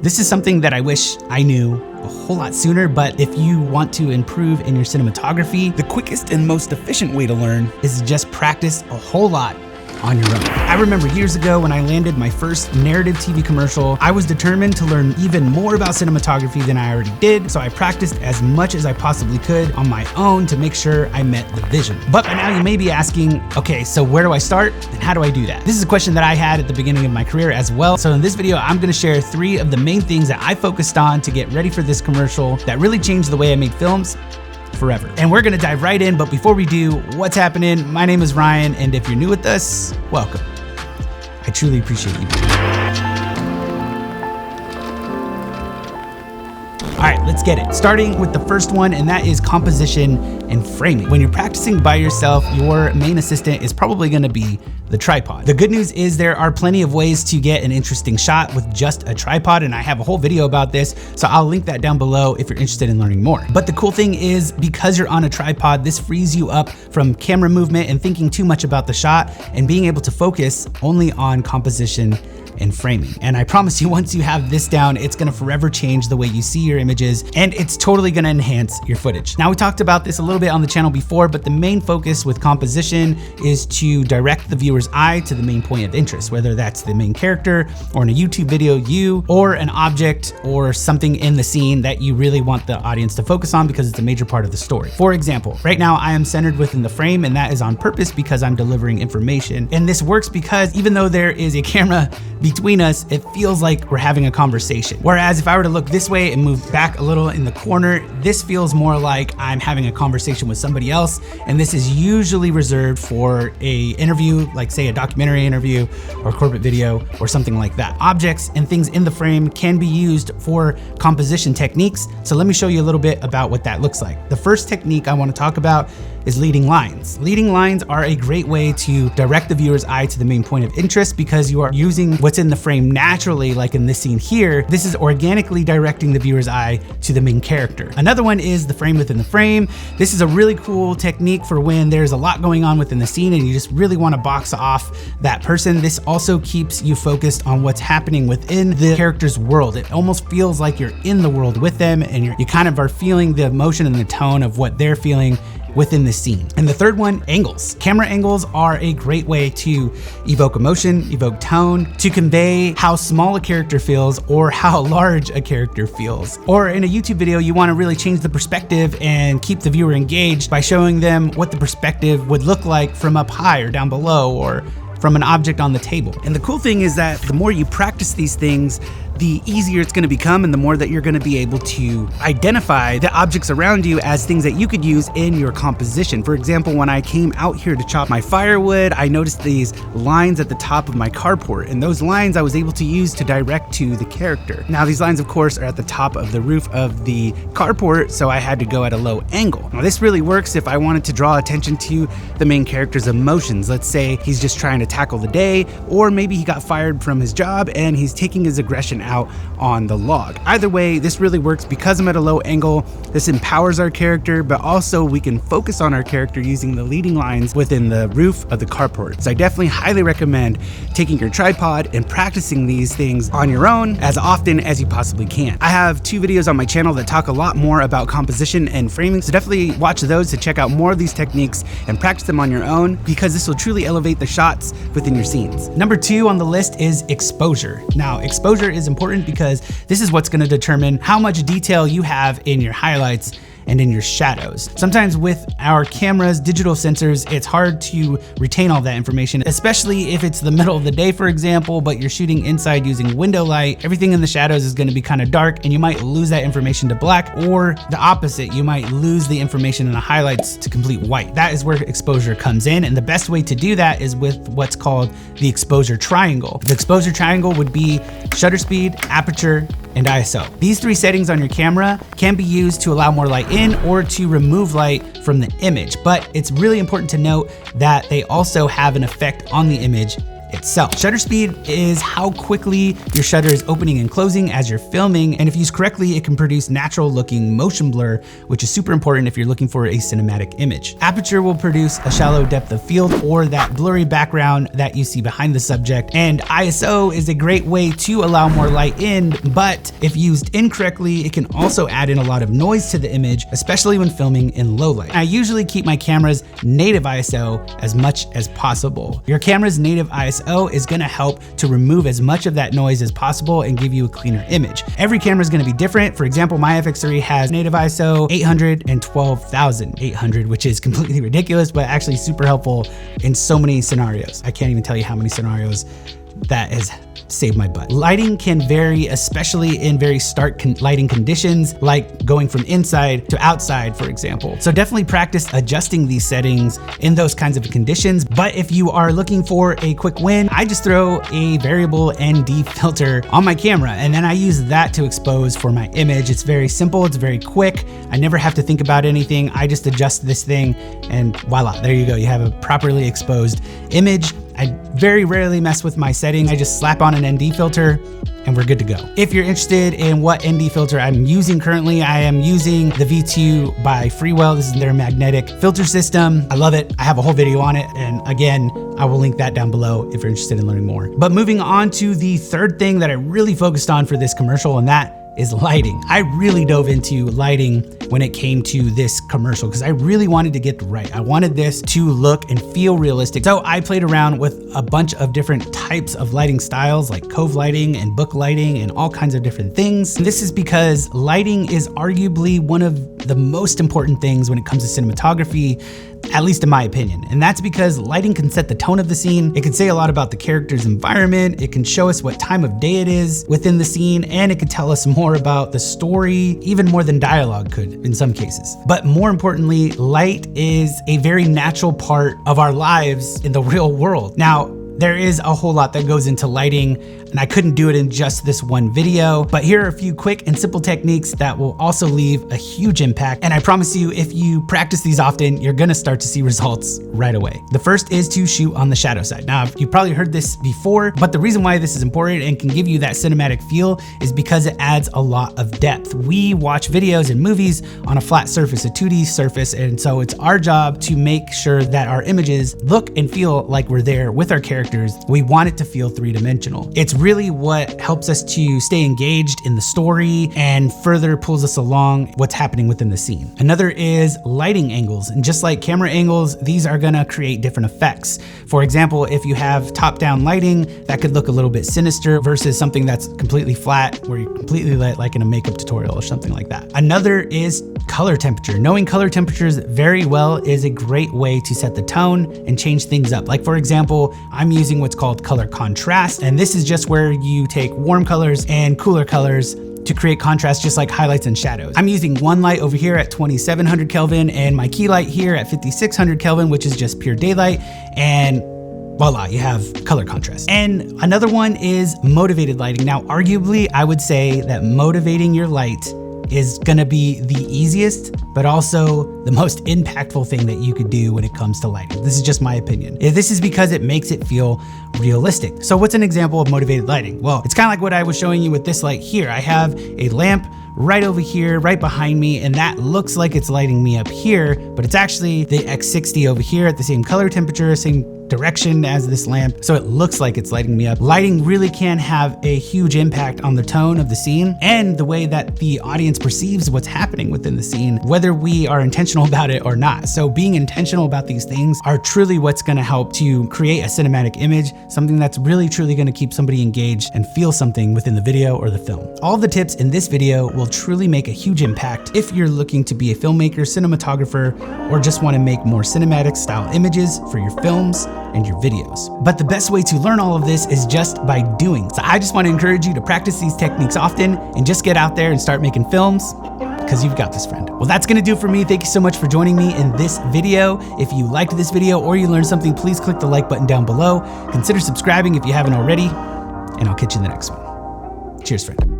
This is something that I wish I knew a whole lot sooner, but if you want to improve in your cinematography, the quickest and most efficient way to learn is to just practice a whole lot on your own. I remember years ago when I landed my first narrative TV commercial, I was determined to learn even more about cinematography than I already did, so I practiced as much as I possibly could on my own to make sure I met the vision. But by now you may be asking, okay, so where do I start and how do I do that? This is a question that I had at the beginning of my career as well. So in this video, I'm gonna share 3 of the main things that I focused on to get ready for this commercial that really changed the way I made films forever. And we're gonna dive right in, but before we do, what's happening? My name is Ryan, and if you're new with us, welcome. I truly appreciate you. All right, let's get it. Starting with the first one, and that is composition and framing. When you're practicing by yourself, your main assistant is probably gonna be the tripod. The good news is there are plenty of ways to get an interesting shot with just a tripod, and I have a whole video about this, so I'll link that down below if you're interested in learning more. But the cool thing is, because you're on a tripod, this frees you up from camera movement and thinking too much about the shot and being able to focus only on composition and framing. And I promise you, once you have this down, it's gonna forever change the way you see your images, and it's totally gonna enhance your footage. Now, we talked about this a little bit on the channel before, but the main focus with composition is to direct the viewer's eye to the main point of interest, whether that's the main character, or in a YouTube video, you, or an object, or something in the scene that you really want the audience to focus on because it's a major part of the story. For example, right now I am centered within the frame, and that is on purpose because I'm delivering information. And this works because even though there is a camera between us, it feels like we're having a conversation. Whereas if I were to look this way and move back a little in the corner, this feels more like I'm having a conversation with somebody else. And this is usually reserved for a interview, like say a documentary interview or corporate video or something like that. Objects and things in the frame can be used for composition techniques. So let me show you a little bit about what that looks like. The first technique I want to talk about is leading lines. Leading lines are a great way to direct the viewer's eye to the main point of interest because you are using what's in the frame naturally, like in this scene here. This is organically directing the viewer's eye to the main character. Another one is the frame within the frame. This is a really cool technique for when there's a lot going on within the scene and you just really want to box off that person. This also keeps you focused on what's happening within the character's world. It almost feels like you're in the world with them, and you kind of are feeling the emotion and the tone of what they're feeling within the scene. And the third one, angles. Camera angles are a great way to evoke emotion, evoke tone, to convey how small a character feels or how large a character feels. Or in a YouTube video, you want to really change the perspective and keep the viewer engaged by showing them what the perspective would look like from up high or down below or from an object on the table. And the cool thing is that the more you practice these things, the easier it's gonna become, and the more that you're gonna be able to identify the objects around you as things that you could use in your composition. For example, when I came out here to chop my firewood, I noticed these lines at the top of my carport, and those lines I was able to use to direct to the character. Now, these lines, of course, are at the top of the roof of the carport, so I had to go at a low angle. Now, this really works if I wanted to draw attention to the main character's emotions. Let's say he's just trying to tackle the day, or maybe he got fired from his job and he's taking his aggression out on the log. Either way, this really works because I'm at a low angle. This empowers our character, but also we can focus on our character using the leading lines within the roof of the carport. So I definitely highly recommend taking your tripod and practicing these things on your own as often as you possibly can. I have 2 videos on my channel that talk a lot more about composition and framing, so definitely watch those to check out more of these techniques and practice them on your own, because this will truly elevate the shots within your scenes. Number 2 on the list is exposure. Now, exposure is important because this is what's going to determine how much detail you have in your highlights and in your shadows. Sometimes with our cameras, digital sensors, it's hard to retain all that information, especially if it's the middle of the day, for example, but you're shooting inside using window light. Everything in the shadows is going to be kind of dark, and you might lose that information to black, or the opposite, you might lose the information in the highlights to complete white. That is where exposure comes in, and the best way to do that is with what's called the exposure triangle. The exposure triangle would be shutter speed, aperture, and ISO. These 3 settings on your camera can be used to allow more light in or to remove light from the image, but it's really important to note that they also have an effect on the image itself. Shutter speed is how quickly your shutter is opening and closing as you're filming, and if used correctly, it can produce natural looking motion blur, which is super important if you're looking for a cinematic image. Aperture will produce a shallow depth of field or that blurry background that you see behind the subject, and ISO is a great way to allow more light in, but if used incorrectly, it can also add in a lot of noise to the image, especially when filming in low light. I usually keep my camera's native ISO as much as possible. Your camera's native ISO is gonna help to remove as much of that noise as possible and give you a cleaner image. Every camera is gonna be different. For example, my FX3 has native ISO 800 and 12,800, which is completely ridiculous, but actually super helpful in so many scenarios. I can't even tell you how many scenarios that has saved my butt. Lighting can vary, especially in very stark lighting conditions, like going from inside to outside, for example. So definitely practice adjusting these settings in those kinds of conditions. But if you are looking for a quick win, I just throw a variable ND filter on my camera, and then I use that to expose for my image. It's very simple, it's very quick. I never have to think about anything. I just adjust this thing and voila, there you go. You have a properly exposed image. I very rarely mess with my settings. I just slap on an ND filter and we're good to go. If you're interested in what ND filter I'm using currently, I am using the V2 by Freewell. This is their magnetic filter system. I love it. I have a whole video on it. And again, I will link that down below if you're interested in learning more. But moving on to the third thing that I really focused on for this commercial, and that is lighting. I really dove into lighting when it came to this commercial because I really wanted to get right. I wanted this to look and feel realistic. So I played around with a bunch of different types of lighting styles like cove lighting and book lighting and all kinds of different things. And this is because lighting is arguably one of the most important things when it comes to cinematography, at least in my opinion. And that's because lighting can set the tone of the scene. It can say a lot about the character's environment. It can show us what time of day it is within the scene, and it can tell us more about the story, even more than dialogue could in some cases. But more importantly, light is a very natural part of our lives in the real world. Now, there is a whole lot that goes into lighting, and I couldn't do it in just this one video, but here are a few quick and simple techniques that will also leave a huge impact. And I promise you, if you practice these often, you're gonna start to see results right away. The first is to shoot on the shadow side. Now, you've probably heard this before, but the reason why this is important and can give you that cinematic feel is because it adds a lot of depth. We watch videos and movies on a flat surface, a 2D surface, and so it's our job to make sure that our images look and feel like we're there with our characters. We want it to feel three-dimensional. It's really what helps us to stay engaged in the story and further pulls us along what's happening within the scene. Another is lighting angles. And just like camera angles, these are gonna create different effects. For example, if you have top-down lighting, that could look a little bit sinister versus something that's completely flat where you're completely lit, like in a makeup tutorial or something like that. Another is color temperature. Knowing color temperatures very well is a great way to set the tone and change things up. Like for example, I'm using what's called color contrast, and this is just where you take warm colors and cooler colors to create contrast, just like highlights and shadows. I'm using one light over here at 2700 Kelvin and my key light here at 5600 Kelvin, which is just pure daylight, and voila, you have color contrast. And another one is motivated lighting. Now, arguably, I would say that motivating your light is gonna be the easiest, but also the most impactful thing that you could do when it comes to lighting. This is just my opinion. This is because it makes it feel realistic. So what's an example of motivated lighting? Well, it's kind of like what I was showing you with this light here. I have a lamp right over here, right behind me, and that looks like it's lighting me up here, but it's actually the X60 over here at the same color temperature, same direction as this lamp, so it looks like it's lighting me up. Lighting really can have a huge impact on the tone of the scene and the way that the audience perceives what's happening within the scene, whether we are intentional about it or not. So being intentional about these things are truly what's gonna help to create a cinematic image, something that's really truly gonna keep somebody engaged and feel something within the video or the film. All the tips in this video will truly make a huge impact if you're looking to be a filmmaker, cinematographer, or just wanna make more cinematic style images for your films and your videos. But the best way to learn all of this is just by doing. So I just want to encourage you to practice these techniques often and just get out there and start making films, because you've got this, friend. Well, that's gonna do it for me. Thank you so much for joining me in this video. If you liked this video or you learned something, please click the like button down below. Consider subscribing if you haven't already, and I'll catch you in the next one. Cheers, friend.